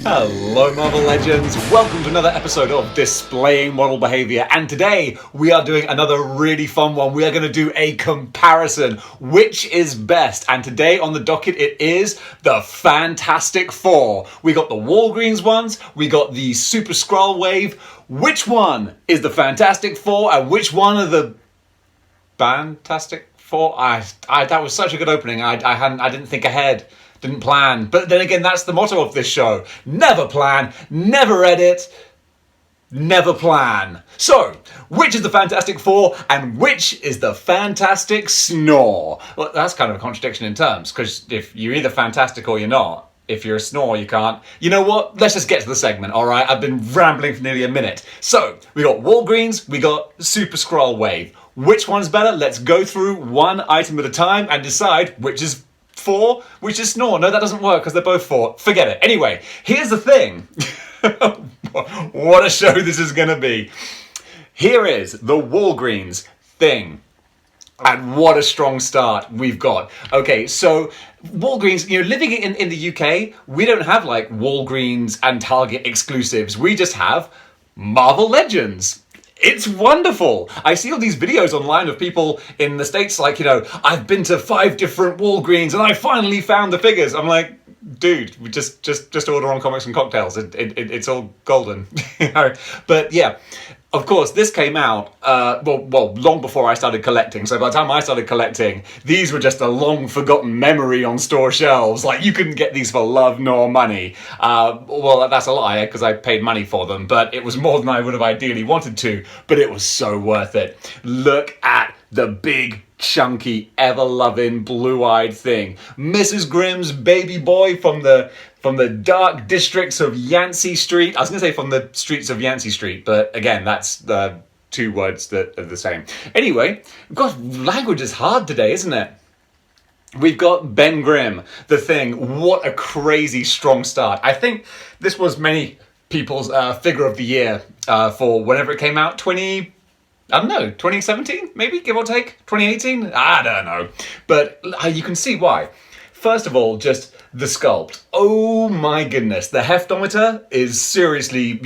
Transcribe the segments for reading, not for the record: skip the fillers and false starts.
Hello Marvel Legends, welcome to another episode of Displaying Model Behavior, and today we are doing another really fun one. We are going to do a comparison, which is best, and today on the docket it is the Fantastic Four. We got the Wallgreens ones, we got the Super Skrull Wave. Which one is the Fantastic Four and which one are the Fantastic Four? That was such a good opening. I didn't think ahead. Didn't plan. But then again, that's the motto of this show. Never plan, never edit, never plan. So, which is the Fantastic Four and which is the Fantastic Snore? Well, that's kind of a contradiction in terms, because if you're either fantastic or you're not, if you're a snore, you can't. You know what? Let's just get to the segment, alright? I've been rambling for nearly a minute. So, we got Wallgreens, we got Super Skrull Wave. Which one's better? Let's go through one item at a time and decide which is four, which is snore. No, that doesn't work because they're both four. Forget it. Anyway, here's the thing. What a show this is going to be. Here is the Wallgreens thing. And what a strong start we've got. Okay, so Wallgreens, living in the UK, we don't have like Wallgreens and Target exclusives. We just have Marvel Legends. It's wonderful. I see all these videos online of people in the States like, I've been to 5 different Wallgreens and I finally found the figures. I'm like, dude, we just order on Comics and Cocktails. It's all golden. But yeah, of course, this came out, long before I started collecting. So by the time I started collecting, these were just a long forgotten memory on store shelves. Like, you couldn't get these for love nor money. Well, that's a lie, because I paid money for them, but it was more than I would have ideally wanted to, but it was so worth it. Look at the big, chunky, ever-loving, blue-eyed thing. Mrs. Grimm's baby boy from the dark districts of Yancey Street. I was going to say from the streets of Yancey Street, but again, that's the two words that are the same. Anyway, gosh, language is hard today, isn't it? We've got Ben Grimm, the Thing. What a crazy strong start. I think this was many people's figure of the year for whenever it came out, 2017, maybe, give or take? 2018? I don't know. But you can see why. First of all, just the sculpt. Oh my goodness. The heftometer is seriously,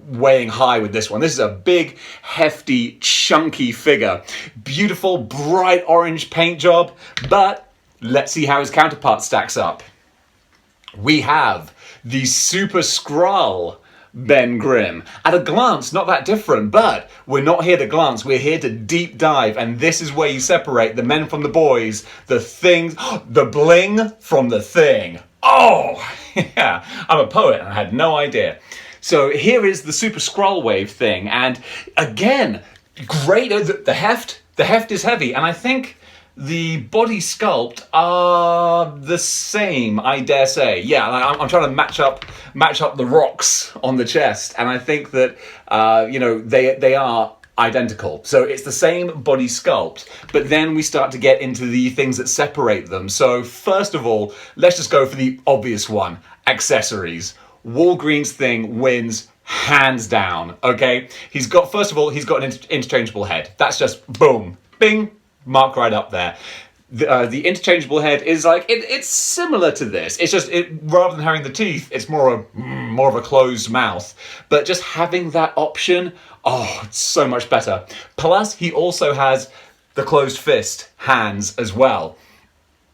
weighing high with this one. This is a big, hefty, chunky figure. Beautiful, bright orange paint job. But let's see how his counterpart stacks up. We have the Super Skrull Ben Grimm. At a glance, not that different, but we're not here to glance, we're here to deep dive, and this is where you separate the men from the boys, the things, the bling from the thing. Oh, yeah, I'm a poet and I had no idea. So here is the Super Skrull Wave thing, and again, great, the heft is heavy, and I think the body sculpt are the same, I dare say. Yeah, I'm trying to match up the rocks on the chest, and I think that they are identical. So it's the same body sculpt, but then we start to get into the things that separate them. So first of all, let's just go for the obvious one: accessories. Wallgreens thing wins hands down. Okay, he's got an interchangeable head. That's just boom, bing. Mark right up there. The interchangeable head is like it's similar to this. It's just rather than having the teeth, it's more of a closed mouth. But just having that option, it's so much better. Plus, he also has the closed fist hands as well.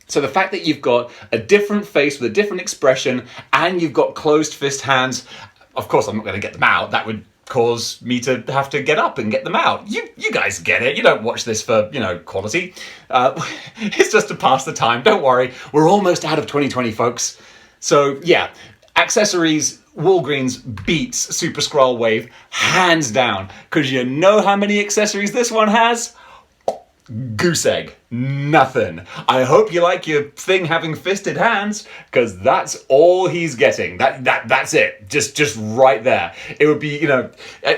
So the fact that you've got a different face with a different expression and you've got closed fist hands, of course I'm not going to get them out. That would cause me to have to get up and get them out. You guys get it. You don't watch this for, quality. It's just to pass the time. Don't worry. We're almost out of 2020, folks. So, yeah. Accessories, Wallgreens beats Super Skrull Wave hands down. Because you know how many accessories this one has? Goose egg. Nothing. I hope you like your thing having fisted hands, because that's all he's getting. That's it. Just right there. It would be,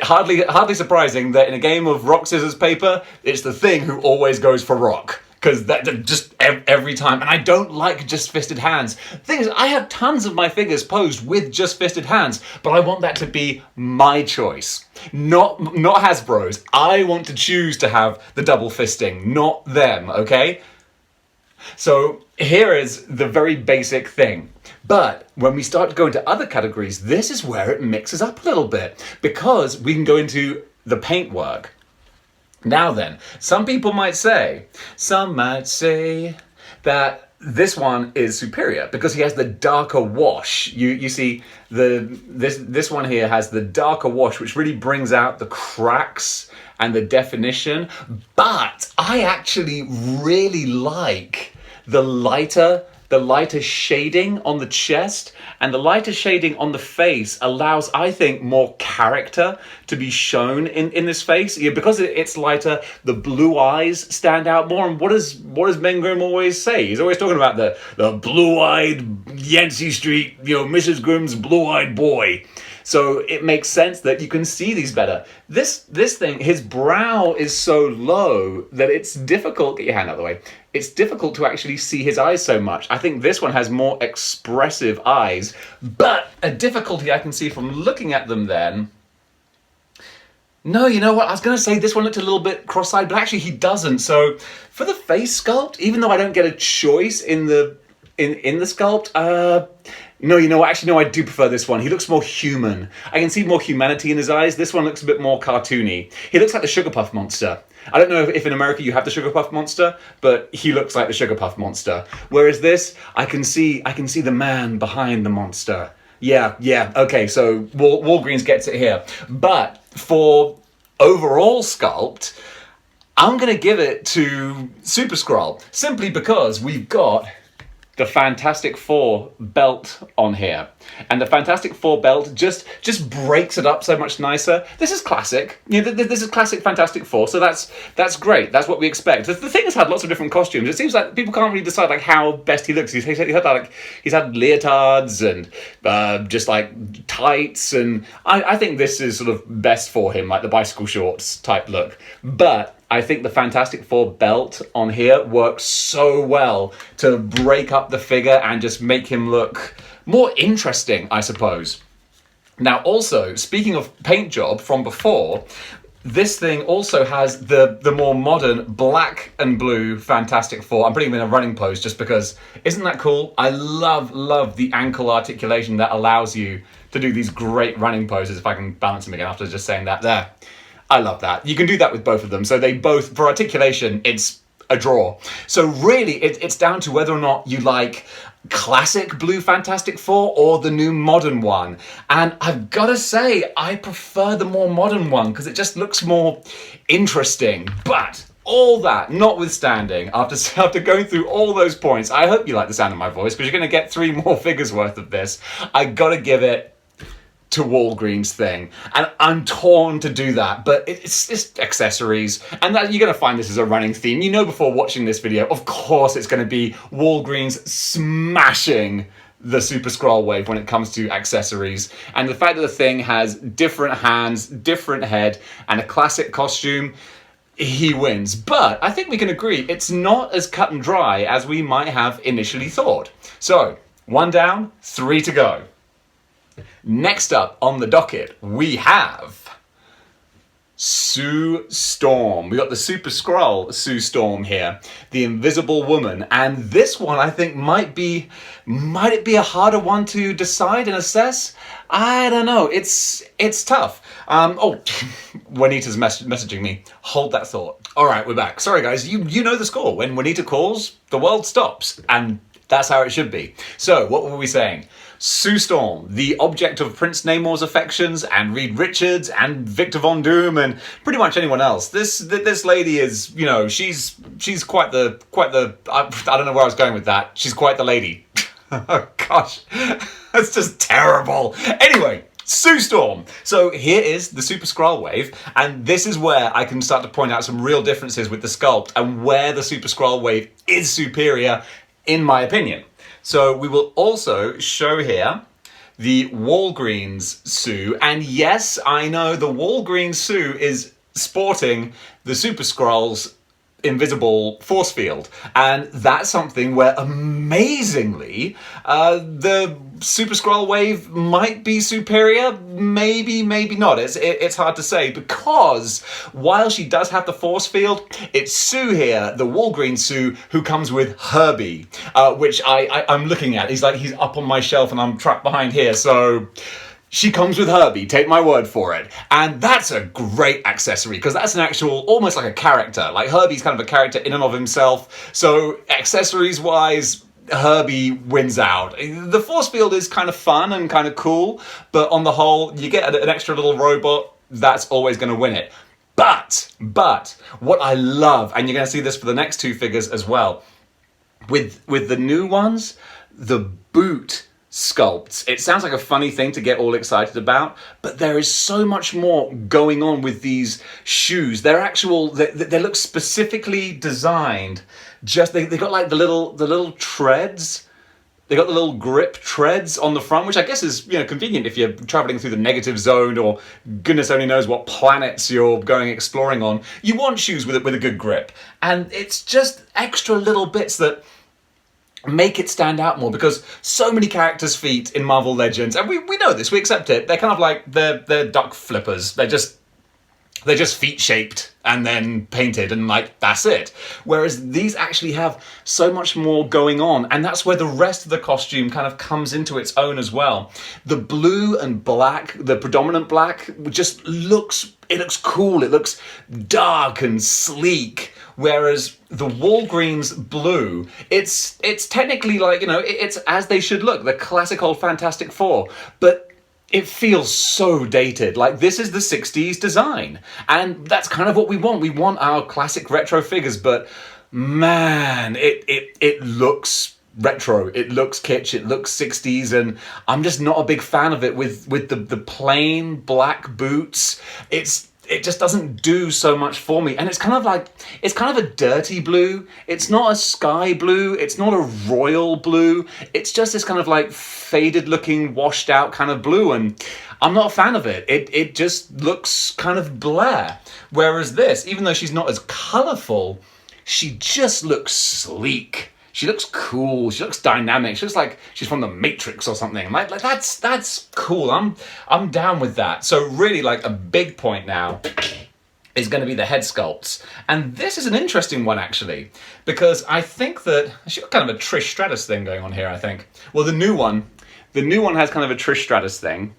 hardly surprising that in a game of rock, scissors, paper, it's the Thing who always goes for rock. Because that just every time. And I don't like just fisted hands. The thing is, I have tons of my figures posed with just fisted hands, but I want that to be my choice. Not Hasbro's. I want to choose to have the double fisting, not them, okay? So here is the very basic thing. But when we start to go into other categories, this is where it mixes up a little bit, because we can go into the paintwork. Now then, some might say that this one is superior because he has the darker wash. You see, this one here has the darker wash, which really brings out the cracks and the definition. But I actually really like the lighter shading on the chest, and the lighter shading on the face allows, I think, more character to be shown in this face. Yeah, because it's lighter, the blue eyes stand out more. And what does Ben Grimm always say? He's always talking about the blue-eyed Yancey Street, Mrs. Grimm's blue-eyed boy. So it makes sense that you can see these better. This thing, his brow is so low that it's difficult, get your hand out of the way, it's difficult to actually see his eyes so much. I think this one has more expressive eyes, but a difficulty I can see from looking at them then. No, you know what? I was going to say this one looked a little bit cross-eyed, but actually he doesn't. So for the face sculpt, even though I don't get a choice in the sculpt, no, you know what? Actually, no, I do prefer this one. He looks more human. I can see more humanity in his eyes. This one looks a bit more cartoony. He looks like the Sugar Puff Monster. I don't know if in America you have the Sugar Puff Monster, but he looks like the Sugar Puff Monster. Whereas this, I can see the man behind the monster. Yeah, okay, so Wallgreens gets it here. But for overall sculpt, I'm going to give it to Super Skrull, simply because we've got the Fantastic Four belt on here. And the Fantastic Four belt just breaks it up so much nicer. This is classic. This is classic Fantastic Four, so that's great. That's what we expect. The thing has had lots of different costumes. It seems like people can't really decide how best he looks. He's had leotards and just like tights, and I think this is sort of best for him, like the bicycle shorts type look. But I think the Fantastic Four belt on here works so well to break up the figure and just make him look more interesting, I suppose. Now, also, speaking of paint job from before, this thing also has the more modern black and blue Fantastic Four. I'm putting him in a running pose just because, isn't that cool? I love the ankle articulation that allows you to do these great running poses. If I can balance them again after just saying that there. I love that. You can do that with both of them. So they both, for articulation, it's a draw. So really, it's down to whether or not you like classic blue Fantastic Four or the new modern one. And I've got to say, I prefer the more modern one because it just looks more interesting. But all that notwithstanding, after going through all those points, I hope you like the sound of my voice because you're going to get 3 more figures worth of this. I got to give it to Wallgreens thing, and I'm torn to do that, but it's accessories, and that you're going to find this as a running theme. You know, before watching this video, of course it's going to be Wallgreens smashing the Super Skrull Wave when it comes to accessories, and the fact that the thing has different hands, different head, and a classic costume, he wins. But I think we can agree it's not as cut and dry as we might have initially thought. So 1 down, 3 to go. Next up on the docket, we have Sue Storm. We got the Super Skrull Sue Storm here, the Invisible Woman, and this one I think might it be a harder one to decide and assess? I don't know. It's tough. Juanita's messaging me. Hold that thought. All right, we're back. Sorry guys, you know the score. When Juanita calls, the world stops, and that's how it should be. So what were we saying? Sue Storm, the object of Prince Namor's affections, and Reed Richards, and Victor Von Doom, and pretty much anyone else. This lady is, she's quite the. I don't know where I was going with that. She's quite the lady. Oh gosh, that's just terrible. Anyway, Sue Storm. So here is the Super Skrull Wave, and this is where I can start to point out some real differences with the sculpt and where the Super Skrull Wave is superior, in my opinion. So we will also show here the Wallgreens Sue. And yes, I know the Wallgreens Sue is sporting the Super Skrull's invisible force field, and that's something where amazingly the Super Skrull Wave might be superior, maybe not. It's hard to say, because while she does have the force field, it's Sue here, the Wallgreens Sue, who comes with Herbie, which I'm looking at. He's up on my shelf and I'm trapped behind here, so she comes with Herbie, take my word for it. And that's a great accessory, because that's an actual, almost like a character. Like, Herbie's kind of a character in and of himself. So, accessories-wise, Herbie wins out. The force field is kind of fun and kind of cool, but on the whole, you get an extra little robot, that's always going to win it. But, what I love, and you're going to see this for the next two figures as well, with the new ones, the boot sculpts. It sounds like a funny thing to get all excited about, but there is so much more going on with these shoes. They're they look specifically designed. They got like the little treads. They got the little grip treads on the front, which I guess is, convenient if you're traveling through the negative zone, or goodness only knows what planets you're going exploring on. You want shoes with a good grip, and it's just extra little bits that make it stand out more, because so many characters' feet in Marvel Legends, and we know this, we accept it, they're kind of like, they're duck flippers. They're just feet shaped and then painted, and like, that's it. Whereas these actually have so much more going on, and that's where the rest of the costume kind of comes into its own as well. The blue and black, the predominant black, just looks cool. It looks dark and sleek. Whereas the Wallgreens blue, it's technically like, it's as they should look, the classic old Fantastic Four, but it feels so dated. Like, this is the 60s design, and that's kind of what we want. We want our classic retro figures, but man, it looks retro, it looks kitsch, it looks 60s, and I'm just not a big fan of it with the plain black boots. It just doesn't do so much for me. And it's kind of a dirty blue. It's not a sky blue. It's not a royal blue. It's just this kind of like faded looking, washed out kind of blue. And I'm not a fan of it. It just looks kind of blah. Whereas this, even though she's not as colorful, she just looks sleek. She looks cool. She looks dynamic. She looks like she's from the Matrix or something. Like that's cool. I'm down with that. So really, like, a big point now is going to be the head sculpts, and this is an interesting one actually, because I think that she's got kind of a Trish Stratus thing going on here. I think. Well, the new one has kind of a Trish Stratus thing,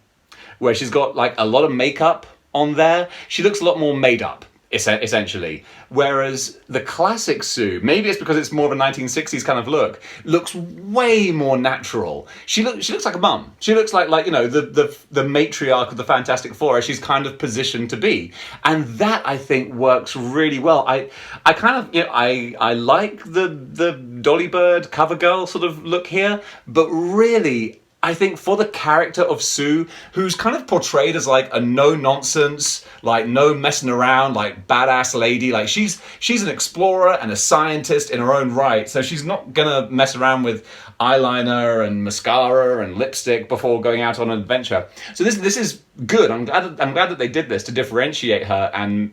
where she's got like a lot of makeup on there. She looks a lot more made up, essentially. Whereas the classic Sue, maybe it's because it's more of a 1960s kind of look, looks way more natural. She looks like a mum. She looks like the matriarch of the Fantastic Four, as she's kind of positioned to be. And that, I think, works really well. I kind of, I like the Dolly Bird cover girl sort of look here, but really, I think for the character of Sue, who's kind of portrayed as like a no-nonsense, like no messing around, like badass lady, like she's an explorer and a scientist in her own right, so she's not gonna mess around with eyeliner and mascara and lipstick before going out on an adventure. So this is good. I'm glad that they did this to differentiate her and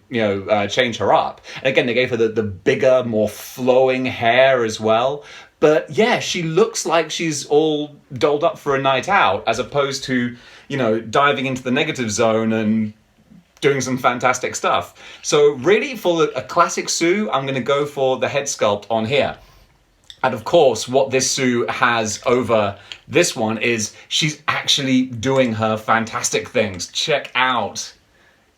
change her up. And again, they gave her the bigger, more flowing hair as well. But yeah, she looks like she's all dolled up for a night out, as opposed to, diving into the negative zone and doing some fantastic stuff. So really, for a classic Sue, I'm going to go for the head sculpt on here. And of course, what this Sue has over this one is she's actually doing her fantastic things. Check out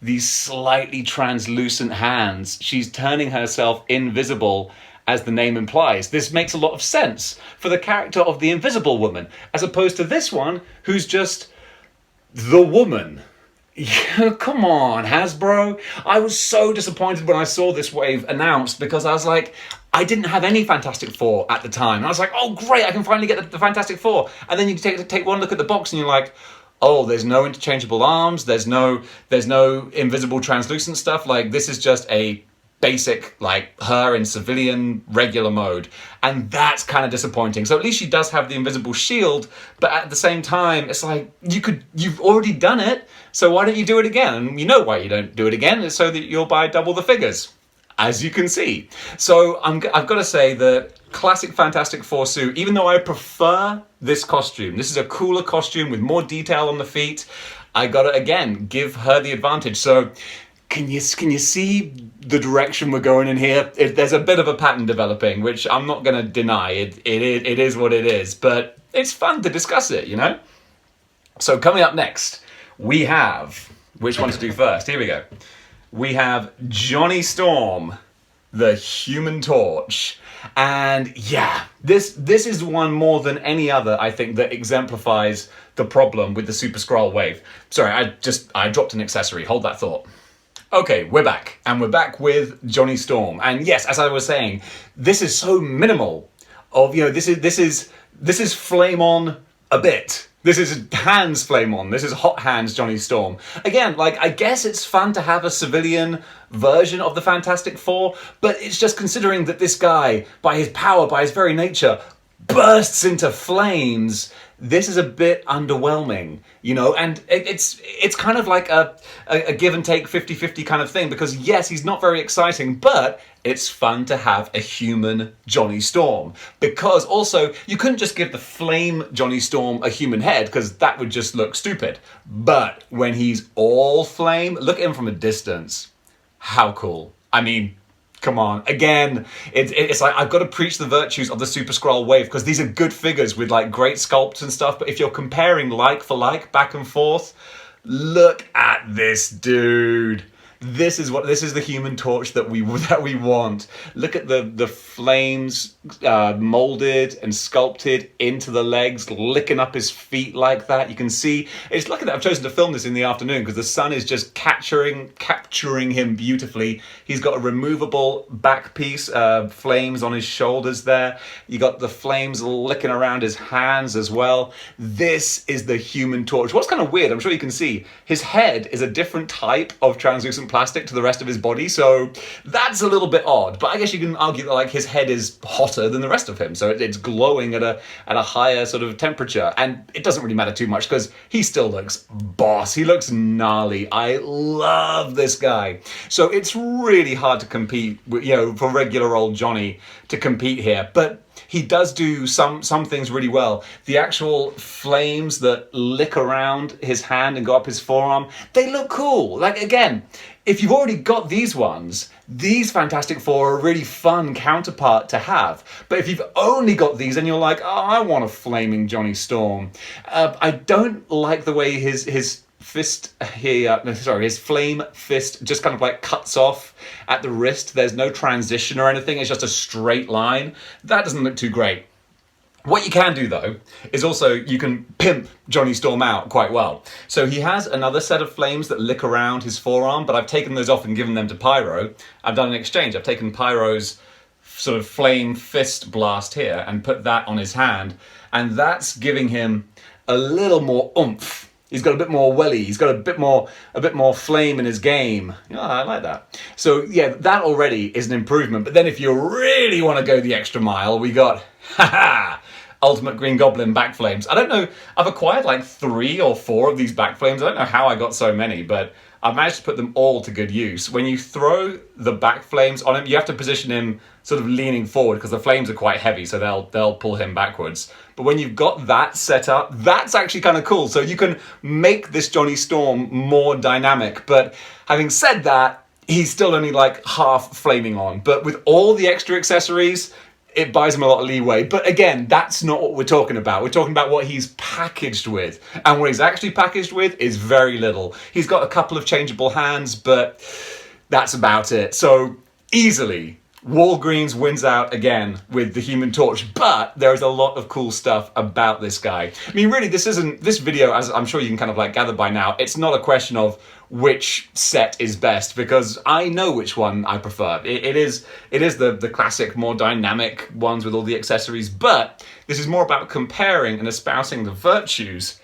these slightly translucent hands. She's turning herself invisible, as the name implies. This makes a lot of sense for the character of the Invisible Woman, as opposed to this one, who's just the woman. Come on, Hasbro. I was so disappointed when I saw this wave announced, because I was like, I didn't have any Fantastic Four at the time. And I was like, oh great, I can finally get the Fantastic Four. And then you take one look at the box and you're like, oh, there's no interchangeable arms, there's no invisible translucent stuff. Like, this is just a basic, like, her in civilian regular mode, and that's kind of disappointing. So at least she does have the invisible shield, but at the same time, it's like, you've already done it, so why don't you do it again? And you know why you don't do it again, is so that you'll buy double the figures. as you can see. So I've got to say that classic Fantastic Four suit, even though I prefer this costume, this is a cooler costume with more detail on the feet, I got to, again, give her the advantage. So can you see the direction we're going in here? There's a bit of a pattern developing, which I'm not going to deny. It is what it is, but it's fun to discuss it, you know? So coming up next, we have, which one to do first? Here we go. We have Johnny Storm, the Human Torch. And yeah, this is one more than any other, I think, that exemplifies the problem with the Super Skrull Wave. Sorry, I dropped an accessory. Hold that thought. Okay, we're back, and we're back with Johnny Storm. And yes, as I was saying, this is so minimal of, you know, this is flame on a bit. This is hands flame on. This is hot hands Johnny Storm. Again, like, I guess it's fun to have a civilian version of the Fantastic Four, but it's just considering that this guy, by his power, by his very nature, bursts into flames. This is a bit underwhelming, you know, and it's kind of like a give and take 50-50 kind of thing, because yes, he's not very exciting, but it's fun to have a human Johnny Storm, because also you couldn't just give the flame Johnny Storm a human head, because that would just look stupid. But when he's all flame, look at him from a distance. How cool. I mean, come on. Again, it's like, I've got to preach the virtues of the Super Skrull Wave, because these are good figures with like great sculpts and stuff, but if you're comparing like for like, back and forth, look at this dude. This is the Human Torch that we want. Look at the flames molded and sculpted into the legs, licking up his feet like that. You can see, it's lucky that I've chosen to film this in the afternoon, because the sun is just capturing him beautifully. He's got a removable back piece, flames on his shoulders there. You got the flames licking around his hands as well. This is the Human Torch. What's kind of weird, I'm sure you can see, his head is a different type of translucent plastic to the rest of his body, so that's a little bit odd. But I guess you can argue that like his head is hotter than the rest of him, so it's glowing at a higher sort of temperature, and it doesn't really matter too much because he still looks boss. He looks gnarly. I love this guy. So it's really hard to compete with, you know, for regular old Johnny to compete here, but he does do some things really well. The actual flames that lick around his hand and go up his forearm, they look cool. Like, again, if you've already got these ones, these Fantastic Four are a really fun counterpart to have. But if you've only got these and you're like, oh, I want a flaming Johnny Storm. I don't like the way his fist here, his flame fist just kind of like cuts off at the wrist. There's no transition or anything. It's just a straight line. That doesn't look too great. What you can do, though, is also you can pimp Johnny Storm out quite well. So he has another set of flames that lick around his forearm, but I've taken those off and given them to Pyro. I've done an exchange. I've taken Pyro's sort of flame fist blast here and put that on his hand, and that's giving him a little more oomph. He's got a bit more welly. He's got a bit more flame in his game. Yeah, I like that. So yeah, that already is an improvement. But then if you really want to go the extra mile, we got Ultimate Green Goblin back flames. I don't know. I've acquired like 3 or 4 of these back flames. I don't know how I got so many, but I've managed to put them all to good use. When you throw the back flames on him, you have to position him sort of leaning forward because the flames are quite heavy, so they'll pull him backwards. But when you've got that set up, that's actually kind of cool. So you can make this Johnny Storm more dynamic. But having said that, he's still only like half flaming on. But with all the extra accessories, it buys him a lot of leeway. But again, that's not what we're talking about. We're talking about what he's packaged with. And what he's actually packaged with is very little. He's got a couple of changeable hands, but that's about it. So easily, Wallgreens wins out again with the Human Torch, but there is a lot of cool stuff about this guy. I mean, really, this video, as I'm sure you can kind of like gather by now, it's not a question of which set is best, because I know which one I prefer. It is the classic, more dynamic ones with all the accessories, but this is more about comparing and espousing the virtues,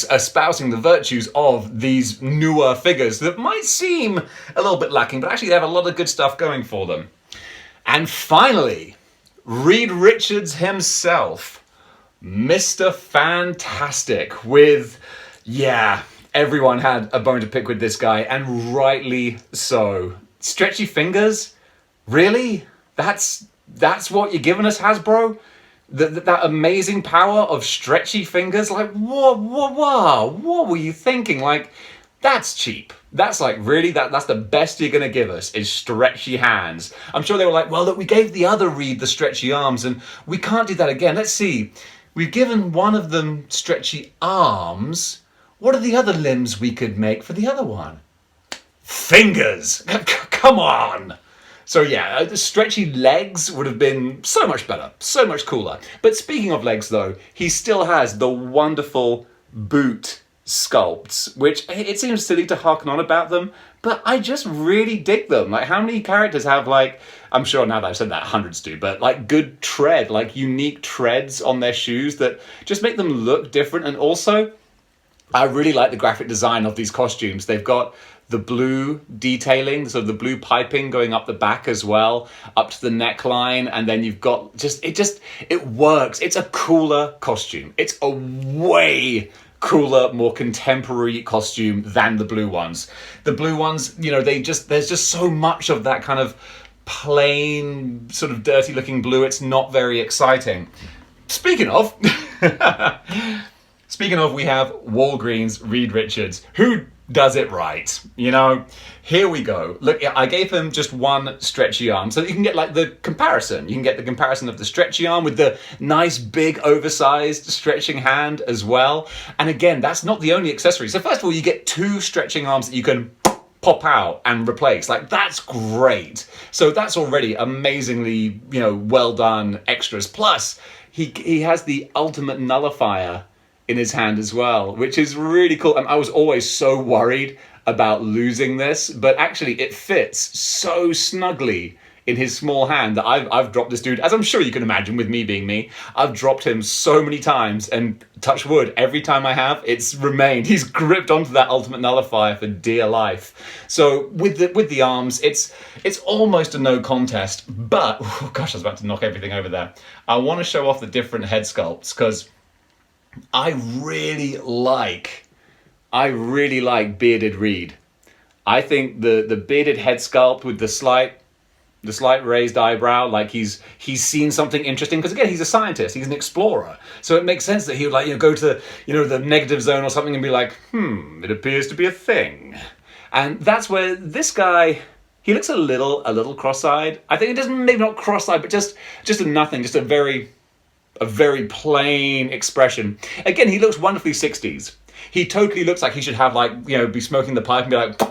espousing the virtues of these newer figures that might seem a little bit lacking, but actually they have a lot of good stuff going for them. And finally, Reed Richards himself, Mr. Fantastic, with, yeah, everyone had a bone to pick with this guy, and rightly so. Stretchy fingers? Really? That's what you're giving us, Hasbro? That amazing power of stretchy fingers? Like, what were you thinking? Like, that's cheap. That's like, really? That's the best you're gonna give us is stretchy hands. I'm sure they were like, well, look, we gave the other Reed the stretchy arms, and we can't do that again. Let's see. We've given one of them stretchy arms. What are the other limbs we could make for the other one? Fingers! Come on! So yeah, the stretchy legs would have been so much better, so much cooler. But speaking of legs though, he still has the wonderful boot sculpts, which it seems silly to harken on about them, but I just really dig them. Like, how many characters have, like, I'm sure now that I've said that hundreds do, but like good tread, like unique treads on their shoes that just make them look different. And also, I really like the graphic design of these costumes. They've got the blue detailing, so the blue piping going up the back as well, up to the neckline, and then you've got it works. It's a cooler costume. It's a way cooler, more contemporary costume than the blue ones. The blue ones, you know, there's just so much of that kind of plain, sort of dirty looking blue. It's not very exciting. Speaking of, we have Wallgreens Reed Richards, who does it right. You know, here we go. Look, I gave him just one stretchy arm so that you can get like the comparison. You can get the comparison of the stretchy arm with the nice big oversized stretching hand as well. And again, that's not the only accessory. So first of all, you get two stretching arms that you can pop out and replace. Like, that's great. So that's already amazingly, you know, well done extras. Plus, he has the ultimate nullifier in his hand as well, which is really cool. And I was always so worried about losing this, but actually it fits so snugly in his small hand that I've dropped this dude, as I'm sure you can imagine with me being me, I've dropped him so many times, and touch wood, every time I have, it's remained. He's gripped onto that ultimate nullifier for dear life. So with the arms, it's almost a no contest, but, oh gosh, I was about to knock everything over there. I want to show off the different head sculpts, because I really like bearded Reed. I think the bearded head sculpt with the slight raised eyebrow, like he's seen something interesting, because again, he's a scientist, he's an explorer, so it makes sense that he would, like, you know, go to, you know, the negative zone or something and be like, it appears to be a thing. And that's where this guy, he looks a little cross-eyed. I think it doesn't, maybe not cross-eyed, but just a nothing, just a very plain expression. Again, he looks wonderfully 60s. He totally looks like he should have, like, you know, be smoking the pipe and be like,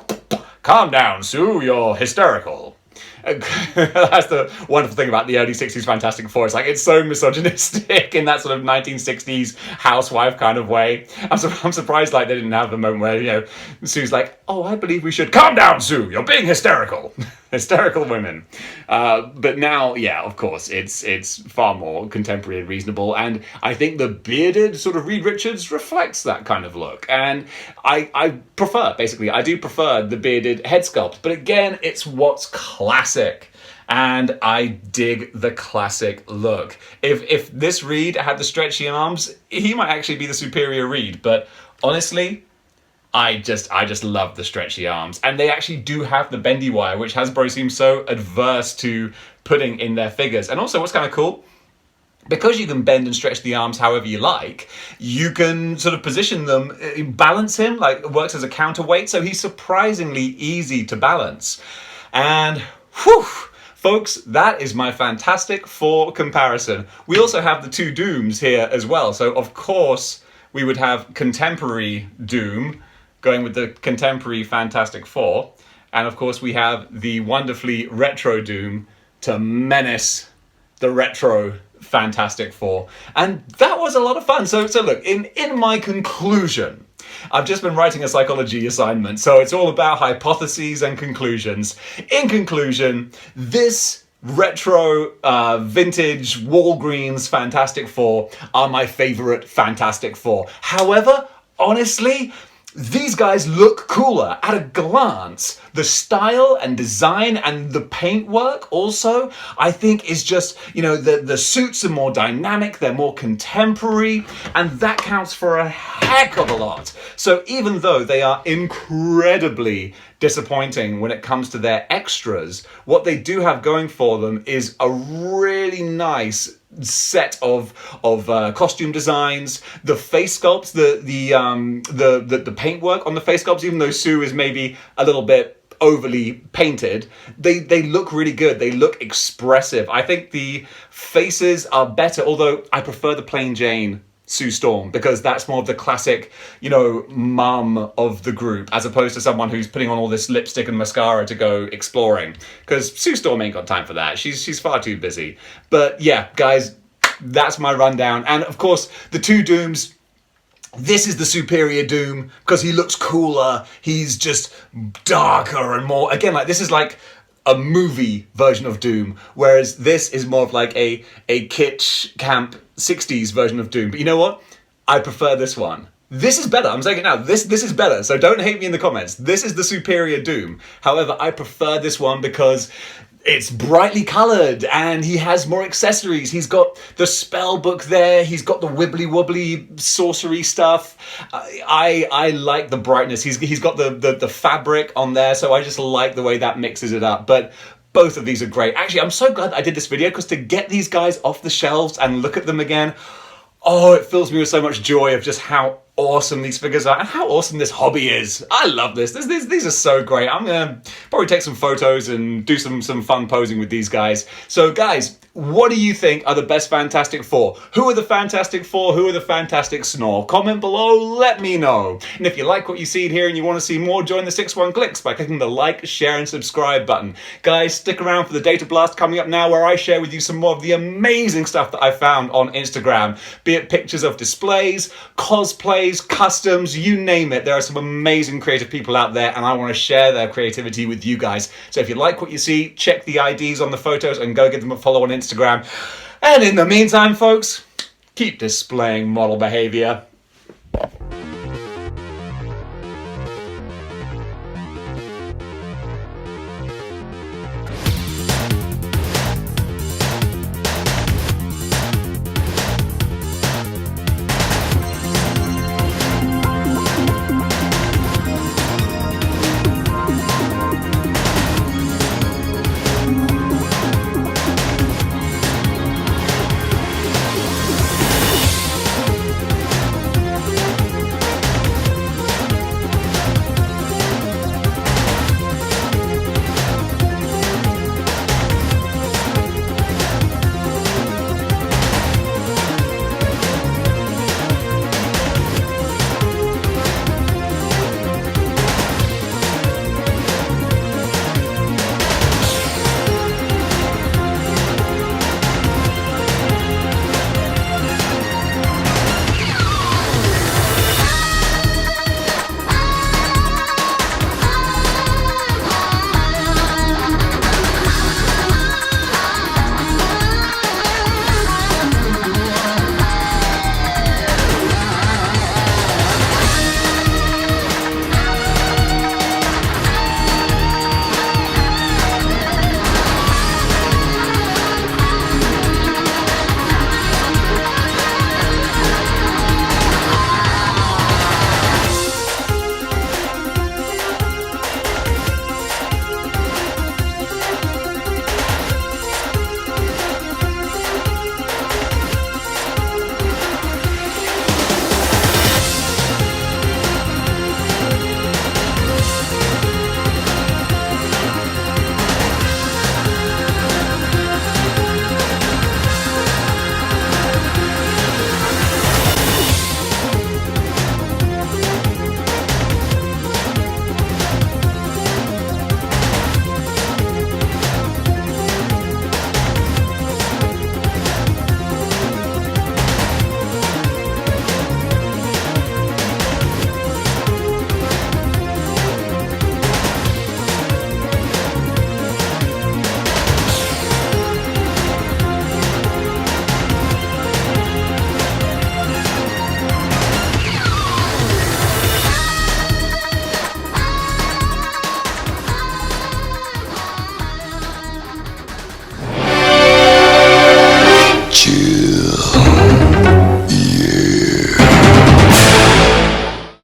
calm down, Sue, you're hysterical. That's the wonderful thing about the early 60s Fantastic Four. It's like, it's so misogynistic in that sort of 1960s housewife kind of way. I'm surprised, like, they didn't have the moment where, you know, Sue's like, oh, I believe we should calm down, Sue, you're being hysterical. Hysterical women. But now, yeah, of course, it's far more contemporary and reasonable, and I think the bearded sort of Reed Richards reflects that kind of look. And I do prefer the bearded head sculpt, but again, it's what's classic. And I dig the classic look. If this Reed had the stretchy arms, he might actually be the superior Reed, but honestly, I just love the stretchy arms. And they actually do have the bendy wire, which Hasbro seems so adverse to putting in their figures. And also, what's kind of cool, because you can bend and stretch the arms however you like, you can sort of position them, balance him, like it works as a counterweight, so he's surprisingly easy to balance. And whew, folks, that is my Fantastic Four comparison. We also have the two Dooms here as well. So of course, we would have contemporary Doom going with the contemporary Fantastic Four. And of course, we have the wonderfully retro Doom to menace the retro Fantastic Four. And that was a lot of fun. So look, in my conclusion, I've just been writing a psychology assignment, so it's all about hypotheses and conclusions. In conclusion, this retro, vintage Wallgreens Fantastic Four are my favorite Fantastic Four. However, honestly, these guys look cooler at a glance. The style and design and the paintwork also, I think, is just, the suits are more dynamic, they're more contemporary, and that counts for a heck of a lot. So even though they are incredibly disappointing when it comes to their extras, what they do have going for them is a really nice set of costume designs, the face sculpts, the paintwork on the face sculpts, even though Sue is maybe a little bit overly painted, they look really good. They look expressive. I think the faces are better, although I prefer the plain Jane Sue Storm, because that's more of the classic, mum of the group, as opposed to someone who's putting on all this lipstick and mascara to go exploring. Because Sue Storm ain't got time for that. She's far too busy. But yeah, guys, that's my rundown. And of course, the two Dooms. This is the superior Doom because he looks cooler. He's just darker and more. Again, this is like a movie version of Doom, whereas this is more of like a kitsch camp 60s version of Doom. But you know what? I prefer this one. This is better. I'm saying it now. This is better. So don't hate me in the comments. This is the superior Doom. However, I prefer this one because it's brightly coloured and he has more accessories. He's got the spell book there. He's got the wibbly wobbly sorcery stuff. I like the brightness. He's got the fabric on there. So I just like the way that mixes it up. But both of these are great. Actually, I'm so glad I did this video because to get these guys off the shelves and look at them again, oh, it fills me with so much joy of just how awesome these figures are and how awesome this hobby is. I love this. These are so great. I'm gonna probably take some photos and do some fun posing with these guys. So guys, what do you think are the best Fantastic Four? Who are the Fantastic Four? Who are the Fantastic Snore? Comment below, let me know. And if you like what you see here and you want to see more, join the 6-1 Clicks by clicking the like, share and subscribe button. Guys, stick around for the Data Blast coming up now, where I share with you some more of the amazing stuff that I found on Instagram. Be it pictures of displays, cosplays, customs, you name it. There are some amazing creative people out there and I want to share their creativity with you guys. So if you like what you see, check the IDs on the photos and go give them a follow on Instagram. And in the meantime, folks, keep displaying model behavior.